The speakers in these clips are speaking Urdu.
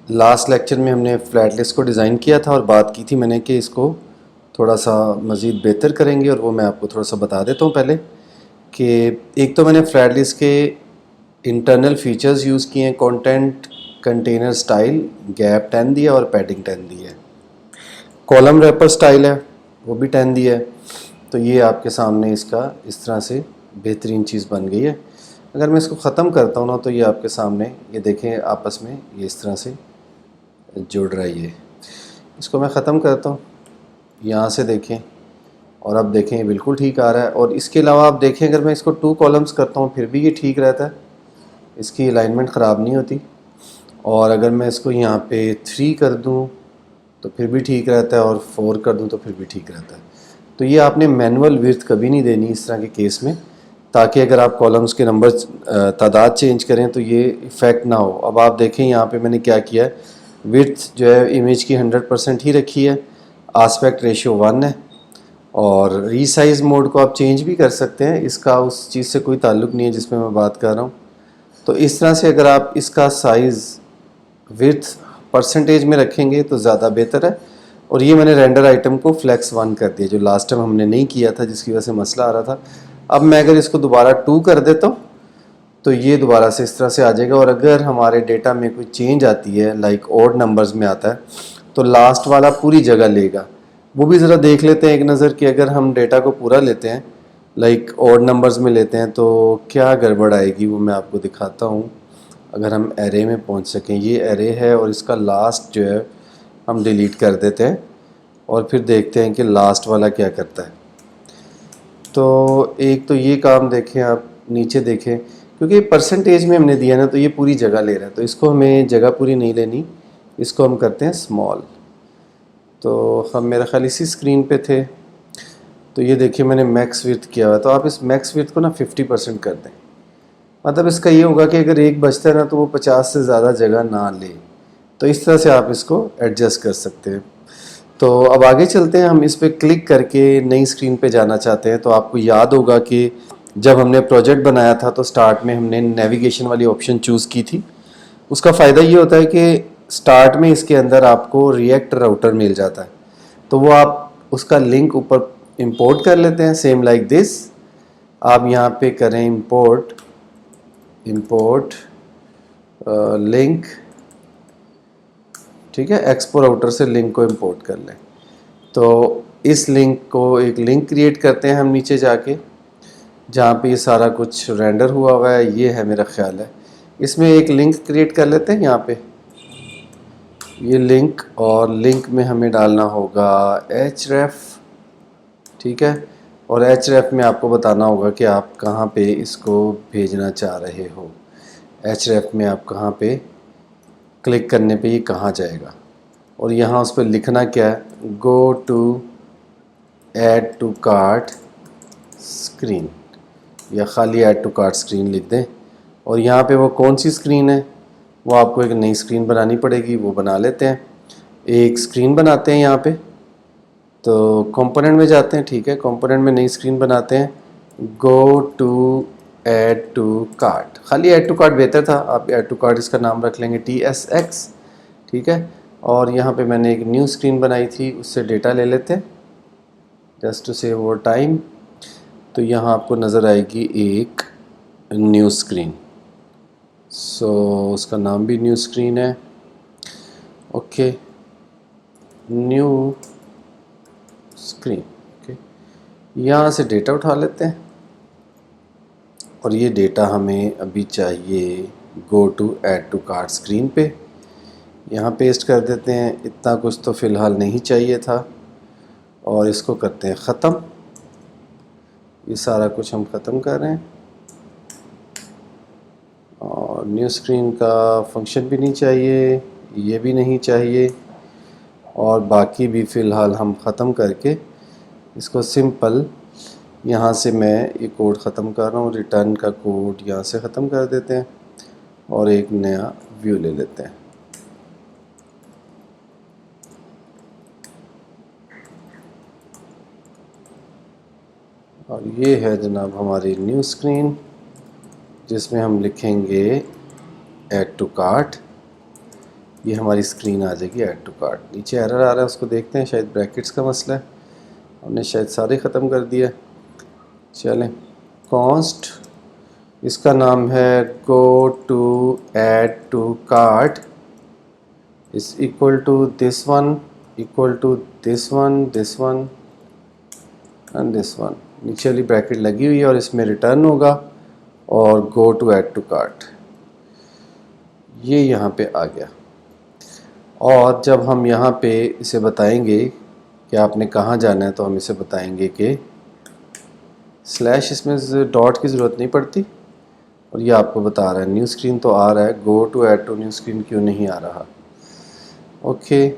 لاسٹ لیکچر میں ہم نے فلیٹ لسٹ کو ڈیزائن کیا تھا اور بات کی تھی میں نے کہ اس کو تھوڑا سا مزید بہتر کریں گے، اور وہ میں آپ کو تھوڑا سا بتا دیتا ہوں پہلے کہ ایک تو میں نے فلیٹ لسٹ کے انٹرنل فیچرز یوز کیے ہیں، کانٹینٹ کنٹینر سٹائل گیپ 10 دیا اور پیڈنگ 10 دی ہے، کالم ریپر سٹائل ہے وہ بھی 10 دیا ہے. تو یہ آپ کے سامنے اس کا اس طرح سے بہترین چیز بن گئی ہے. اگر میں اس کو ختم کرتا ہوں نا تو یہ آپ کے سامنے یہ دیکھیں آپس میں یہ اس طرح سے جڑ رہا ہے. یہ اس کو میں ختم کرتا ہوں، یہاں سے دیکھیں اور اب دیکھیں یہ بالکل ٹھیک آ رہا ہے. اور اس کے علاوہ آپ دیکھیں اگر میں اس کو 2 کالمز کرتا ہوں پھر بھی یہ ٹھیک رہتا ہے، اس کی الائنمنٹ خراب نہیں ہوتی. اور اگر میں اس کو یہاں پہ 3 کر دوں تو پھر بھی ٹھیک رہتا ہے، اور 4 کر دوں تو پھر بھی ٹھیک رہتا ہے. تو یہ آپ نے مینول ورتھ کبھی نہیں دینی اس طرح کے کیس میں، تاکہ اگر آپ کالمز کے نمبر تعداد چینج کریں تو یہ ایفیکٹ نہ ہو. اب آپ دیکھیں یہاں پہ میں نے کیا کیا ہے، ورتھ جو ہے امیج کی 100% ہی رکھی ہے، آسپیکٹ ریشیو 1 ہے، اور ری سائز موڈ کو آپ چینج بھی کر سکتے ہیں، اس کا اس چیز سے کوئی تعلق نہیں ہے جس میں میں بات کر رہا ہوں. تو اس طرح سے اگر آپ اس کا سائز ورتھ پرسنٹیج میں رکھیں گے تو زیادہ بہتر ہے. اور یہ میں نے رینڈر آئٹم کو فلیکس 1 کر دیا جو لاسٹ ٹائم ہم نے نہیں کیا تھا جس کی وجہ سے مسئلہ آ رہا تھا. اب میں اگر اس کو دوبارہ 2 کر دیتا ہوں تو یہ دوبارہ سے اس طرح سے آ جائے گا. اور اگر ہمارے ڈیٹا میں کوئی چینج آتی ہے لائک اوڈ نمبرز میں آتا ہے تو لاسٹ والا پوری جگہ لے گا. وہ بھی ذرا دیکھ لیتے ہیں ایک نظر کہ اگر ہم ڈیٹا کو پورا لیتے ہیں لائک اوڈ نمبرز میں لیتے ہیں تو کیا گڑبڑ آئے گی، وہ میں آپ کو دکھاتا ہوں. اگر ہم ایرے میں پہنچ سکیں، یہ ایرے ہے اور اس کا لاسٹ جو ہے ہم ڈیلیٹ کر دیتے ہیں اور پھر دیکھتے ہیں کہ لاسٹ والا کیا کرتا ہے. تو ایک تو یہ کام دیکھیں آپ نیچے دیکھیں، کیونکہ پرسنٹیج میں ہم نے دیا نا تو یہ پوری جگہ لے رہا ہے، تو اس کو ہمیں جگہ پوری نہیں لینی، اس کو ہم کرتے ہیں اسمال. تو ہم میرا خیال اسی اسکرین پہ تھے، تو یہ دیکھیے میں نے میکس ورتھ کیا ہوا ہے، تو آپ اس میکس ورتھ کو نا 50% کر دیں. مطلب اس کا یہ ہوگا کہ اگر ایک بچتا ہے نا تو وہ 50 سے زیادہ جگہ نہ لے. تو اس طرح سے آپ اس کو ایڈجسٹ کر سکتے ہیں. تو اب آگے چلتے ہیں، ہم اس پہ کلک کر کے نئی اسکرین پہ جانا چاہتے ہیں. تو آپ کو یاد ہوگا کہ جب ہم نے پروجیکٹ بنایا تھا تو سٹارٹ میں ہم نے نیویگیشن والی آپشن چوز کی تھی. اس کا فائدہ یہ ہوتا ہے کہ سٹارٹ میں اس کے اندر آپ کو ریئیکٹ راؤٹر مل جاتا ہے، تو وہ آپ اس کا لنک اوپر امپورٹ کر لیتے ہیں سیم لائک دس. آپ یہاں پہ کریں امپورٹ لنک، ٹھیک ہے، ایکسپو راؤٹر سے لنک کو امپورٹ کر لیں. تو اس لنک کو ایک لنک کریٹ کرتے ہیں ہم نیچے جا کے جہاں پہ یہ سارا کچھ رینڈر ہوا ہے، یہ ہے میرا خیال ہے. اس میں ایک لنک کریٹ کر لیتے ہیں یہاں پہ یہ لنک، اور لنک میں ہمیں ڈالنا ہوگا href، ٹھیک ہے. اور href میں آپ کو بتانا ہوگا کہ آپ کہاں پہ اس کو بھیجنا چاہ رہے ہو. href میں آپ کہاں پہ کلک کرنے پہ یہ کہاں جائے گا، اور یہاں اس پہ لکھنا کیا ہے، go to add to cart screen, یا خالی ایڈ ٹو کارٹ اسکرین لکھ دیں. اور یہاں پہ وہ کون سی اسکرین ہے، وہ آپ کو ایک نئی اسکرین بنانی پڑے گی، وہ بنا لیتے ہیں. ایک اسکرین بناتے ہیں یہاں پہ، تو کمپوننٹ میں جاتے ہیں، ٹھیک ہے، کمپوننٹ میں نئی اسکرین بناتے ہیں. Go to add to cart, خالی ایڈ ٹو کارٹ بہتر تھا، آپ ایڈ ٹو کارٹ اس کا نام رکھ لیں گے TSX، ٹھیک ہے. اور یہاں پہ میں نے ایک نیو اسکرین بنائی تھی، اس سے ڈیٹا لے لیتے ہیں جسٹ ٹو سیو اور ٹائم. تو یہاں آپ کو نظر آئے گی ایک نیو اسکرین، سو اس کا نام بھی نیو اسکرین ہے. Okay, new screen, okay. یہاں سے ڈیٹا اٹھا لیتے ہیں، اور یہ ڈیٹا ہمیں ابھی چاہیے go to add to cart screen پہ، یہاں پیسٹ کر دیتے ہیں. اتنا کچھ تو فی الحال نہیں چاہیے تھا، اور اس کو کرتے ہیں ختم. یہ سارا کچھ ہم ختم کر رہے ہیں، اور نیو اسکرین کا فنکشن بھی نہیں چاہیے، یہ بھی نہیں چاہیے، اور باقی بھی فی الحال ہم ختم کر کے اس کو سمپل یہاں سے میں یہ کوڈ ختم کر رہا ہوں، ریٹرن کا کوڈ یہاں سے ختم کر دیتے ہیں اور ایک نیا ویو لے لیتے ہیں. اور یہ ہے جناب ہماری نیو اسکرین جس میں ہم لکھیں گے ایڈ ٹو کارٹ. یہ ہماری اسکرین آ جائے گی ایڈ ٹو کارٹ. نیچے ایرر آ رہا ہے، اس کو دیکھتے ہیں، شاید بریکٹس کا مسئلہ ہے، ہم نے شاید سارے ختم کر دیا. چلیں، کانسٹ اس کا نام ہے go to add to cart is equal to this one, equal to this one, this one and this one. نیچے والی بریکٹ لگی ہوئی ہے اور اس میں ریٹرن ہوگا اور go to add to cart یہ یہاں پہ آ گیا. اور جب ہم یہاں پہ اسے بتائیں گے کہ آپ نے کہاں جانا ہے تو ہم اسے بتائیں گے کہ سلیش، اس میں ڈاٹ کی ضرورت نہیں پڑتی اور یہ آپ کو بتا رہا ہے نیو اسکرین تو آ رہا ہے، go to add to new screen کیوں نہیں آ رہا. اوکے،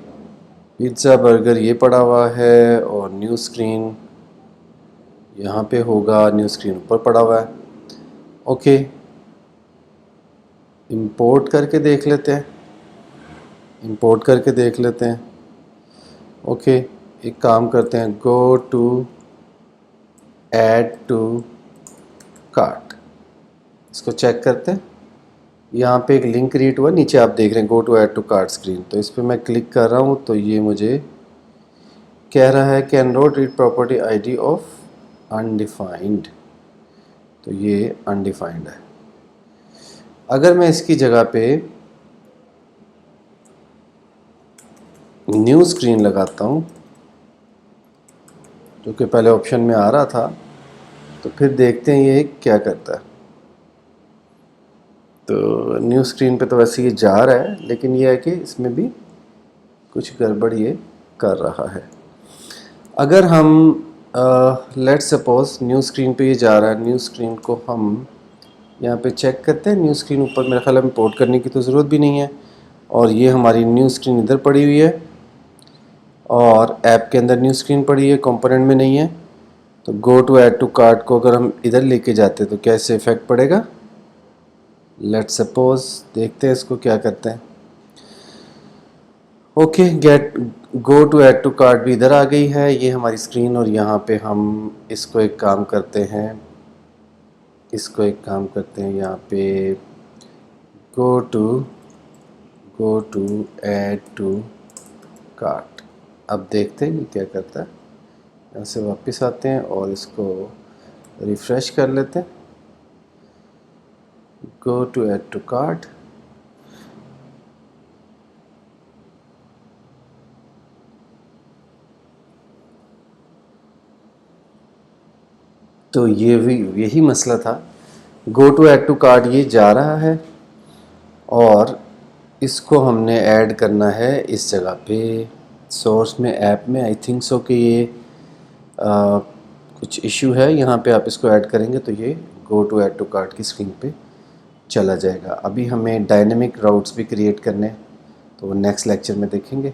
پیزا برگر یہ پڑا ہوا ہے اور نیو اسکرین یہاں پہ ہوگا، نیو اسکرین اوپر پڑا ہوا ہے. اوکے، امپورٹ کر کے دیکھ لیتے ہیں، امپورٹ کر کے دیکھ لیتے ہیں. اوکے، ایک کام کرتے ہیں، go to add to cart, اس کو چیک کرتے ہیں. یہاں پہ ایک لنک کریٹ ہوا، نیچے آپ دیکھ رہے ہیں go to add to cart screen, تو اس پہ میں کلک کر رہا ہوں تو یہ مجھے کہہ رہا ہے can not read property I D of undefined, تو یہ انڈیفائنڈ ہے. اگر میں اس کی جگہ پہ نیو اسکرین لگاتا ہوں جو کہ پہلے آپشن میں آ رہا تھا، تو پھر دیکھتے ہیں یہ کیا کرتا ہے. تو نیو اسکرین پہ تو ویسے یہ جا رہا ہے، لیکن یہ ہے کہ اس میں بھی کچھ گڑبڑ یہ کر رہا ہے. اگر ہم لیٹ سپوز نیو اسکرین پہ یہ جا رہا ہے، نیو اسکرین کو ہم یہاں پہ چیک کرتے ہیں. نیو اسکرین اوپر میرے خیال میں امپورٹ کرنے کی تو ضرورت بھی نہیں ہے، اور یہ ہماری نیو اسکرین ادھر پڑی ہوئی ہے اور ایپ کے اندر نیو اسکرین پڑی ہے، کمپوننٹ میں نہیں ہے. تو go to add to cart کو اگر ہم ادھر لے کے جاتے تو کیسے افیکٹ پڑے گا. لیٹ سپوز دیکھتے ہیں اس کو کیا کرتے ہیں. Okay, go to add to cart بھی ادھر آ گئی ہے، یہ ہماری اسکرین، اور یہاں پہ ہم اس کو ایک کام کرتے ہیں، یہاں پہ go to add to cart. اب دیکھتے ہیں یہ کیا کرتا ہے. یہاں سے واپس آتے ہیں اور اس کو ریفریش کر لیتے ہیں. Go to add to cart, تو یہی مسئلہ تھا. Go to add to cart یہ جا رہا ہے اور اس کو ہم نے ایڈ کرنا ہے اس جگہ پہ سورس میں، ایپ میں. آئی تھنک سو کہ یہ کچھ ایشو ہے، یہاں پہ آپ اس کو ایڈ کریں گے تو یہ go to add to cart کی اسکرین پہ چلا جائے گا. ابھی ہمیں ڈائنامک راؤٹس بھی کریٹ کرنے، تو وہ نیکسٹ لیکچر میں دیکھیں گے.